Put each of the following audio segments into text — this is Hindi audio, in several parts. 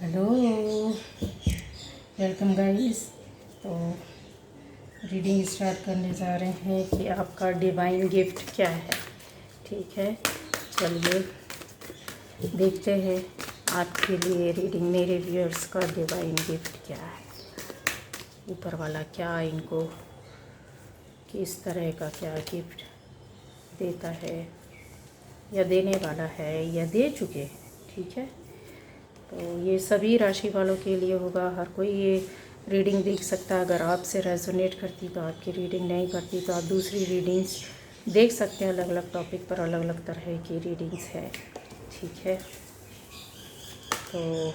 Hello, welcome guys. तो रीडिंग स्टार्ट करने जा रहे हैं कि आपका डिवाइन गिफ्ट क्या है। ठीक है, चलिए देखते हैं आपके लिए रीडिंग, मेरे व्यूअर्स का डिवाइन गिफ्ट क्या है। ऊपर वाला क्या इनको किस तरह का क्या गिफ्ट देता है या देने वाला है या दे चुके हैं। ठीक है, तो ये सभी राशि वालों के लिए होगा। हर कोई ये रीडिंग देख सकता है। अगर आपसे रेजोनेट करती तो आपकी रीडिंग, नहीं करती तो आप दूसरी रीडिंग्स देख सकते हैं। अलग अलग टॉपिक पर अलग अलग तरह की रीडिंग्स है। ठीक है, तो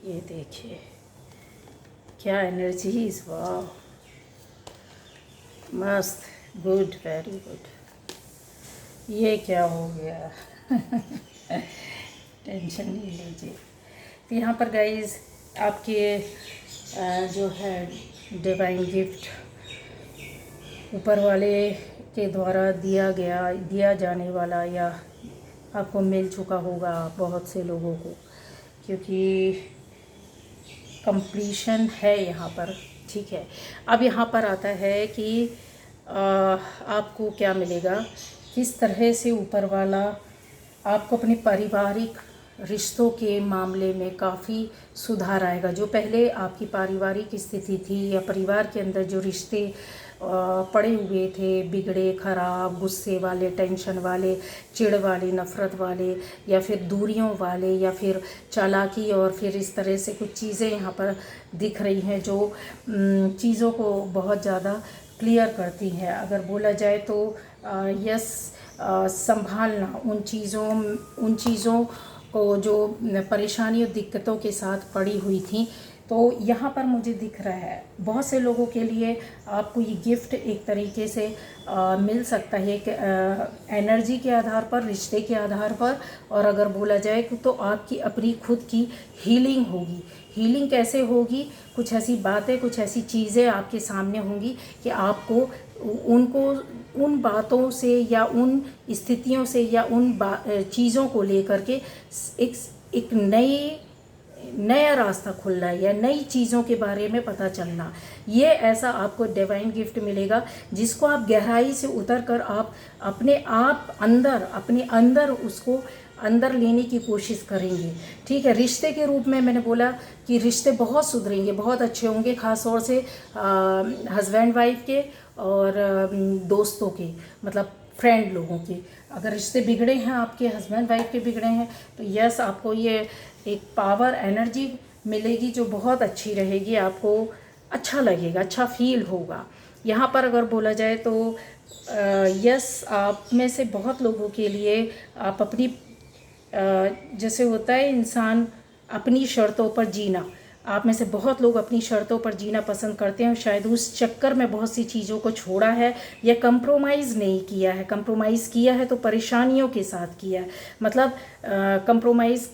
ये देखिए क्या एनर्जीज, वाह, मस्त, गुड, वेरी गुड। ये क्या हो गया? टेंशन नहीं लीजिए। तो यहाँ पर गाइज आपके जो है डिवाइन गिफ्ट ऊपर वाले के द्वारा दिया जाने वाला या आपको मिल चुका होगा बहुत से लोगों को, क्योंकि कंप्लीशन है यहाँ पर। ठीक है, अब यहाँ पर आता है कि आपको क्या मिलेगा, किस तरह से ऊपर वाला आपको अपने पारिवारिक रिश्तों के मामले में काफ़ी सुधार आएगा। जो पहले आपकी पारिवारिक स्थिति थी या परिवार के अंदर जो रिश्ते पड़े हुए थे, बिगड़े, ख़राब, गुस्से वाले, टेंशन वाले, चिढ़ वाले, नफ़रत वाले, या फिर दूरियों वाले, या फिर चालाकी, और फिर इस तरह से कुछ चीज़ें यहाँ पर दिख रही हैं जो चीज़ों को बहुत ज़्यादा क्लियर करती हैं। अगर बोला जाए तो यस, संभालना उन चीज़ों को जो परेशानियों दिक्कतों के साथ पड़ी हुई थी। तो यहाँ पर मुझे दिख रहा है बहुत से लोगों के लिए आपको ये गिफ्ट एक तरीके से मिल सकता है कि एनर्जी के आधार पर, रिश्ते के आधार पर, और अगर बोला जाए तो आपकी अपनी खुद की हीलिंग होगी। हीलिंग कैसे होगी? कुछ ऐसी बातें, कुछ ऐसी चीज़ें आपके सामने होंगी कि आपको उन बातों से या उन स्थितियों से या उन चीज़ों को लेकर के एक नया रास्ता खुलना है या नई चीज़ों के बारे में पता चलना। ये ऐसा आपको डिवाइन गिफ्ट मिलेगा जिसको आप गहराई से उतर कर आप अपने अंदर उसको अंदर लेने की कोशिश करेंगे। ठीक है, रिश्ते के रूप में मैंने बोला कि रिश्ते बहुत सुधरेंगे, बहुत अच्छे होंगे, ख़ास तौर से हस्बैंड वाइफ के और दोस्तों के, मतलब फ्रेंड लोगों के। अगर रिश्ते बिगड़े हैं, आपके हस्बैंड वाइफ के बिगड़े हैं, तो यस, आपको ये एक पावर एनर्जी मिलेगी जो बहुत अच्छी रहेगी। आपको अच्छा लगेगा, अच्छा फील होगा। यहाँ पर अगर बोला जाए तो यस, आप में से बहुत लोगों के लिए आप अपनी जैसे होता है इंसान अपनी शर्तों पर जीना, आप में से बहुत लोग अपनी शर्तों पर जीना पसंद करते हैं। शायद उस चक्कर में बहुत सी चीज़ों को छोड़ा है या कंप्रोमाइज़ नहीं किया है। कंप्रोमाइज़ किया है तो परेशानियों के साथ किया है, मतलब कंप्रोमाइज़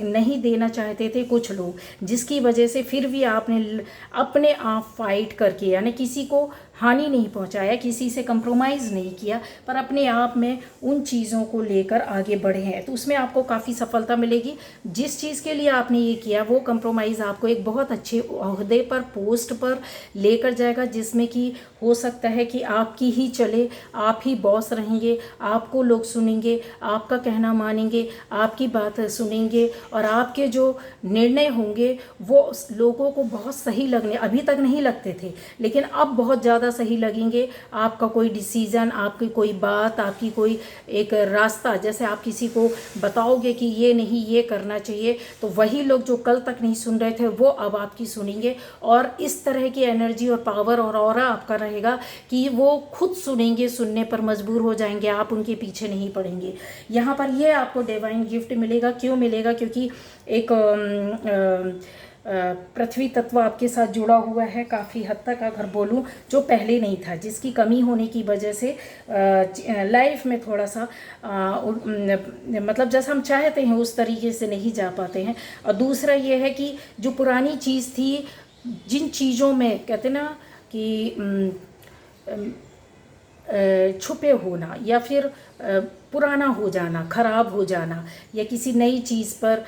नहीं देना चाहते थे कुछ लोग, जिसकी वजह से फिर भी आपने अपने आप फाइट करके, यानी किसी को हानि नहीं पहुंचाया, किसी से कंप्रोमाइज़ नहीं किया, पर अपने आप में उन चीज़ों को लेकर आगे बढ़े हैं, तो उसमें आपको काफ़ी सफलता मिलेगी। जिस चीज़ के लिए आपने ये किया वो कंप्रोमाइज़ आपको एक बहुत अच्छे ओहदे पर, पोस्ट पर लेकर जाएगा, जिसमें कि हो सकता है कि आपकी ही चले, आप ही बॉस रहेंगे, आपको लोग सुनेंगे, आपका कहना मानेंगे, आपकी बात सुनेंगे, और आपके जो निर्णय होंगे वो लोगों को बहुत सही लगने, अभी तक नहीं लगते थे लेकिन अब बहुत ज़्यादा सही लगेंगे। आपका कोई डिसीज़न, आपकी कोई बात, आपकी कोई एक रास्ता, जैसे आप किसी को बताओगे कि ये नहीं, ये करना चाहिए, तो वही लोग जो कल तक नहीं सुन रहे थे वो अब आपकी सुनेंगे। और इस तरह की एनर्जी और पावर और ऑरा आपका रहेगा कि वो खुद सुनेंगे, सुनने पर मजबूर हो जाएंगे, आप उनके पीछे नहीं पड़ेंगे। यहाँ पर ये आपको डिवाइन गिफ्ट मिलेगा। क्यों मिलेगा? क्योंकि एक पृथ्वी तत्व आपके साथ जुड़ा हुआ है काफ़ी हद तक, अगर बोलूँ, जो पहले नहीं था, जिसकी कमी होने की वजह से लाइफ में थोड़ा सा मतलब जैसा हम चाहते हैं उस तरीके से नहीं जा पाते हैं। और दूसरा ये है कि जो पुरानी चीज़ थी, जिन चीज़ों में कहते ना कि छुपे होना या फिर पुराना हो जाना, ख़राब हो जाना, या किसी नई चीज़ पर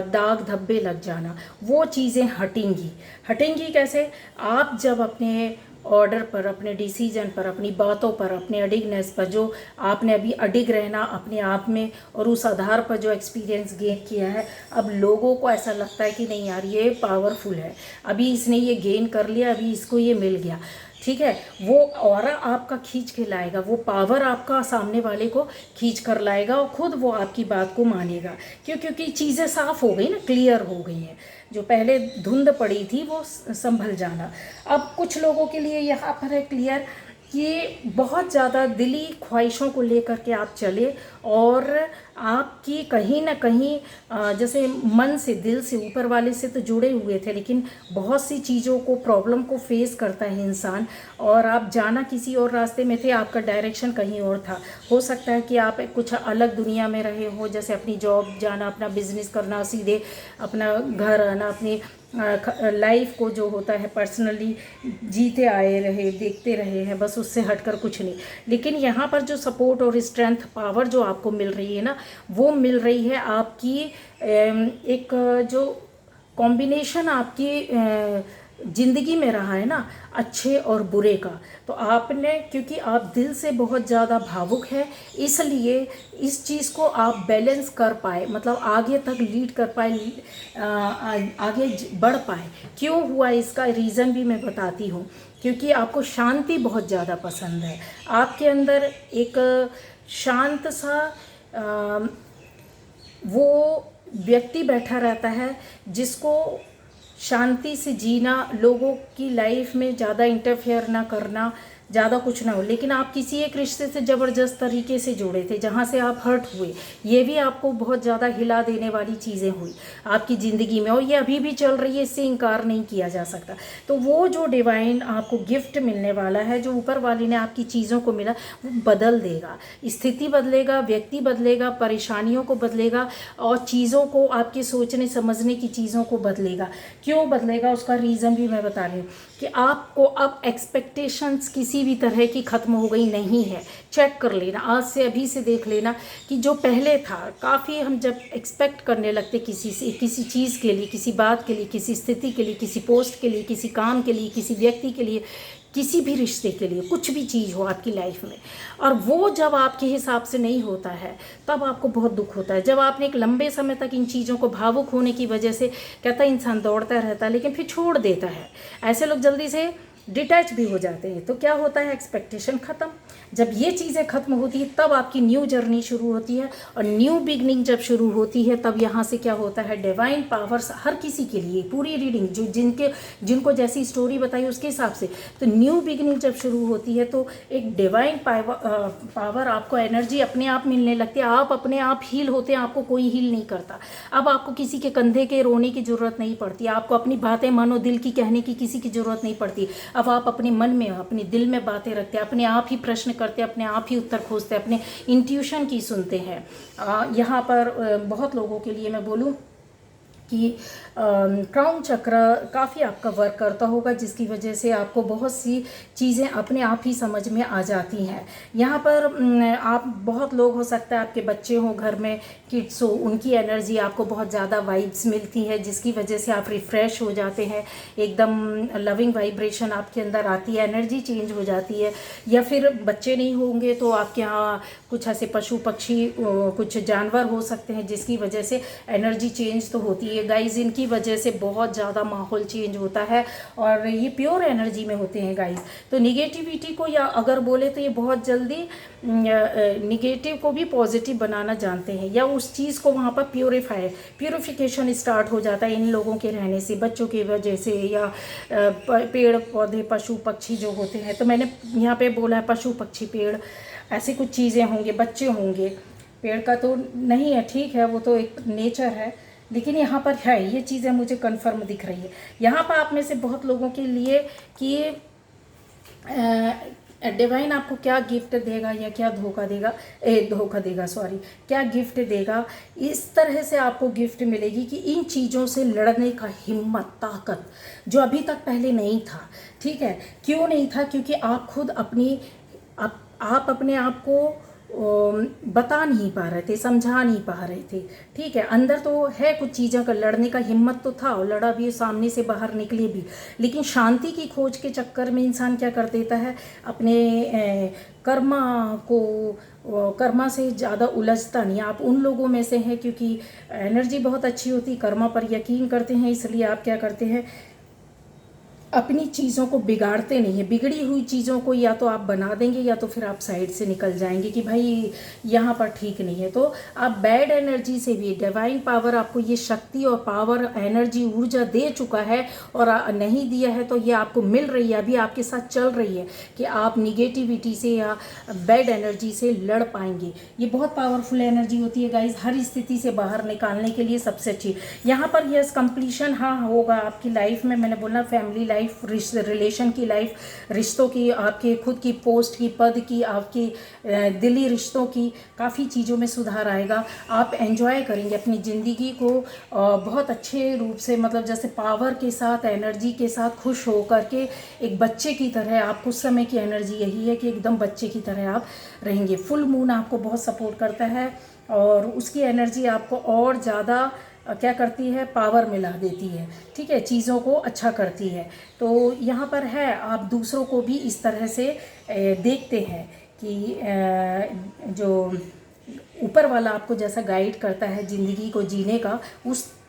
दाग धब्बे लग जाना, वो चीज़ें हटेंगी। हटेंगी कैसे? आप जब अपने ऑर्डर पर, अपने डिसीजन पर, अपनी बातों पर, अपने अडिगनेस पर, जो आपने अभी अडिग रहना अपने आप में, और उस आधार पर जो एक्सपीरियंस गेन किया है, अब लोगों को ऐसा लगता है कि नहीं यार ये पावरफुल है, अभी इसने ये गेन कर लिया, अभी इसको ये मिल गया, ठीक है, वो ऑरा आपका खींच के लाएगा, वो पावर आपका सामने वाले को खींच कर लाएगा, और ख़ुद वो आपकी बात को मानेगा। क्योंकि चीज़ें साफ़ हो गई ना, क्लियर हो गई हैं। जो पहले धुंध पड़ी थी वो संभल जाना। अब कुछ लोगों के लिए यहाँ पर है क्लियर कि बहुत ज़्यादा दिली ख्वाहिशों को लेकर के आप चले, और आपकी कहीं ना कहीं जैसे मन से, दिल से, ऊपर वाले से तो जुड़े हुए थे, लेकिन बहुत सी चीज़ों को, प्रॉब्लम को फेस करता है इंसान, और आप जाना किसी और रास्ते में थे, आपका डायरेक्शन कहीं और था। हो सकता है कि आप कुछ अलग दुनिया में रहे हो, जैसे अपनी जॉब जाना, अपना बिजनेस करना, सीधे अपना घर आना, अपनी लाइफ को जो होता है पर्सनली जीते आए रहे, देखते रहे हैं, बस उससे हटकर कुछ नहीं। लेकिन यहाँ पर जो सपोर्ट और स्ट्रेंथ, पावर जो आपको मिल रही है ना, वो मिल रही है आपकी एक जो कॉम्बिनेशन आपकी ज़िंदगी में रहा है ना, अच्छे और बुरे का, तो आपने, क्योंकि आप दिल से बहुत ज़्यादा भावुक है, इसलिए इस चीज़ को आप बैलेंस कर पाए, मतलब आगे तक लीड कर पाए, आगे बढ़ पाए। क्यों हुआ इसका रीज़न भी मैं बताती हूँ। क्योंकि आपको शांति बहुत ज़्यादा पसंद है, आपके अंदर एक शांत सा वो व्यक्ति बैठा रहता है जिसको शांति से जीना, लोगों की लाइफ में ज़्यादा इंटरफेयर ना करना, ज़्यादा कुछ ना हो। लेकिन आप किसी एक रिश्ते से ज़बरदस्त तरीके से जुड़े थे, जहाँ से आप हर्ट हुए, ये भी आपको बहुत ज़्यादा हिला देने वाली चीज़ें हुई आपकी ज़िंदगी में, और ये अभी भी चल रही है, इससे इनकार नहीं किया जा सकता। तो वो जो डिवाइन आपको गिफ्ट मिलने वाला है, जो ऊपर वाले ने आपकी चीज़ों को मिला, वो बदल देगा, स्थिति बदलेगा, व्यक्ति बदलेगा, परेशानियों को बदलेगा, और चीज़ों को, आपके सोचने समझने की चीज़ों को बदलेगा। क्यों बदलेगा, उसका रीज़न भी मैं बता रही हूँ कि आपको अब एक्सपेक्टेशंस किसी भी तरह की ख़त्म हो गई नहीं है। चेक कर लेना, आज से, अभी से देख लेना कि जो पहले था, काफ़ी हम जब एक्सपेक्ट करने लगते किसी से, किसी चीज़ के लिए, किसी बात के लिए, किसी स्थिति के लिए, किसी पोस्ट के लिए, किसी काम के लिए, किसी व्यक्ति के लिए, किसी भी रिश्ते के लिए, कुछ भी चीज़ हो आपकी लाइफ में, और वो जब आपके हिसाब से नहीं होता है तब आपको बहुत दुख होता है। जब आपने एक लंबे समय तक इन चीज़ों को, भावुक होने की वजह से, कहता है इंसान दौड़ता रहता है लेकिन फिर छोड़ देता है, ऐसे लोग जल्दी से डिटैच भी हो जाते हैं। तो क्या होता है, एक्सपेक्टेशन ख़त्म। जब ये चीज़ें ख़त्म होती है तब आपकी न्यू जर्नी शुरू होती है, और न्यू बिगनिंग जब शुरू होती है तब यहाँ से क्या होता है, डिवाइन पावर्स हर किसी के लिए, पूरी रीडिंग जो जिनको जैसी स्टोरी बताई उसके हिसाब से, तो न्यू बिगनिंग जब शुरू होती है तो एक डिवाइन पावर आपको, एनर्जी अपने आप मिलने लगती है, आप अपने आप हील होते हैं, आपको कोई हील नहीं करता। अब आपको किसी के कंधे के रोने की ज़रूरत नहीं पड़ती, आपको अपनी बातें मनो दिल की कहने की किसी की ज़रूरत नहीं पड़ती। अब आप अपने मन में, अपने दिल में बातें रखते हैं, अपने आप ही प्रश्न करते हैं, अपने आप ही उत्तर खोजते हैं, अपने इंट्यूशन की सुनते हैं। यहाँ पर बहुत लोगों के लिए मैं बोलूँ कि क्राउन चक्र काफ़ी आपका वर्क करता होगा, जिसकी वजह से आपको बहुत सी चीज़ें अपने आप ही समझ में आ जाती हैं। यहाँ पर आप बहुत लोग, हो सकता है आपके बच्चे हों घर में, किड्स हो, उनकी एनर्जी आपको बहुत ज़्यादा वाइब्स मिलती है, जिसकी वजह से आप रिफ़्रेश हो जाते हैं, एकदम लविंग वाइब्रेशन आपके अंदर आती है, एनर्जी चेंज हो जाती है। या फिर बच्चे नहीं होंगे तो आपके यहाँ कुछ ऐसे पशु पक्षी, कुछ जानवर हो सकते हैं, जिसकी वजह से एनर्जी चेंज तो होती है गाइज। इनकी वजह से बहुत ज़्यादा माहौल चेंज होता है और ये प्योर एनर्जी में होते हैं गाइज। तो निगेटिविटी को, या अगर बोले तो ये बहुत जल्दी निगेटिव को भी पॉजिटिव बनाना जानते हैं, या उस चीज़ को वहाँ पर प्योरिफिकेशन स्टार्ट हो जाता है इन लोगों के रहने से, बच्चों की वजह से, या पेड़ पौधे पशु पक्षी जो होते हैं। तो मैंने यहाँ पे बोला है पशु पक्षी पेड़, ऐसी कुछ चीज़ें होंगे, बच्चे होंगे। पेड़ का तो नहीं है, ठीक है, वो तो एक नेचर है, लेकिन यहाँ पर है, ये चीज़ें मुझे कंफर्म दिख रही है। यहाँ पर आप में से बहुत लोगों के लिए कि डिवाइन आपको क्या गिफ्ट देगा या क्या धोखा देगा, क्या गिफ्ट देगा, इस तरह से आपको गिफ्ट मिलेगी कि इन चीज़ों से लड़ने का हिम्मत, ताकत, जो अभी तक पहले नहीं था। ठीक है, क्यों नहीं था? क्योंकि आप खुद आप अपने आप को बता नहीं पा रहे थे, समझा नहीं पा रहे थे। ठीक है, अंदर तो है कुछ चीज़ों का, लड़ने का हिम्मत तो था और लड़ा भी, सामने से बाहर निकले भी, लेकिन शांति की खोज के चक्कर में इंसान क्या कर देता है, अपने कर्मा से ज़्यादा उलझता नहीं। आप उन लोगों में से हैं, क्योंकि एनर्जी बहुत अच्छी होती, कर्मा पर यकीन करते हैं, इसलिए आप क्या करते हैं, अपनी चीज़ों को बिगाड़ते नहीं है। बिगड़ी हुई चीज़ों को या तो आप बना देंगे, या तो फिर आप साइड से निकल जाएंगे कि भाई यहाँ पर ठीक नहीं है। तो आप बैड एनर्जी से भी, डिवाइन पावर आपको ये शक्ति और पावर, एनर्जी, ऊर्जा दे चुका है, और नहीं दिया है तो ये आपको मिल रही है, अभी आपके साथ चल रही है, कि आप निगेटिविटी से या बैड एनर्जी से लड़ पाएंगे। ये बहुत पावरफुल एनर्जी होती है गाइज, हर स्थिति से बाहर निकालने के लिए सबसे अच्छी। यहाँ पर यस कंप्लीशन हाँ होगा आपकी लाइफ में। मैंने बोला फैमिली लाइफ, रिलेशन की लाइफ, रिश्तों की, आपके खुद की पोस्ट की, पद की, आपकी दिली रिश्तों की, काफ़ी चीज़ों में सुधार आएगा। आप एंजॉय करेंगे अपनी ज़िंदगी को बहुत अच्छे रूप से, मतलब जैसे पावर के साथ, एनर्जी के साथ, खुश हो करके एक बच्चे की तरह। आपको उस समय की एनर्जी यही है कि एकदम बच्चे की तरह आप रहेंगे। फुल मून आपको बहुत सपोर्ट करता है, और उसकी एनर्जी आपको और ज़्यादा क्या करती है, पावर मिला देती है। ठीक है, चीज़ों को अच्छा करती है। तो यहाँ पर है, आप दूसरों को भी इस तरह से देखते हैं कि जो ऊपर वाला आपको जैसा गाइड करता है ज़िंदगी को जीने का,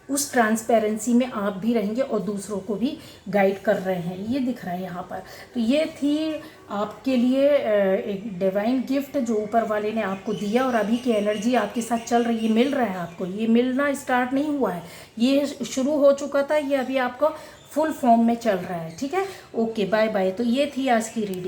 उस ट्रांसपेरेंसी में आप भी रहेंगे और दूसरों को भी गाइड कर रहे हैं, ये दिख रहा है यहाँ पर। तो ये थी आपके लिए एक डिवाइन गिफ्ट जो ऊपर वाले ने आपको दिया, और अभी की एनर्जी आपके साथ चल रही है, मिल रहा है आपको। ये मिलना स्टार्ट नहीं हुआ है, ये शुरू हो चुका था, ये अभी आपको फुल फॉर्म में चल रहा है। ठीक है, ओके, बाय बाय। तो ये थी आज की रीडिंग।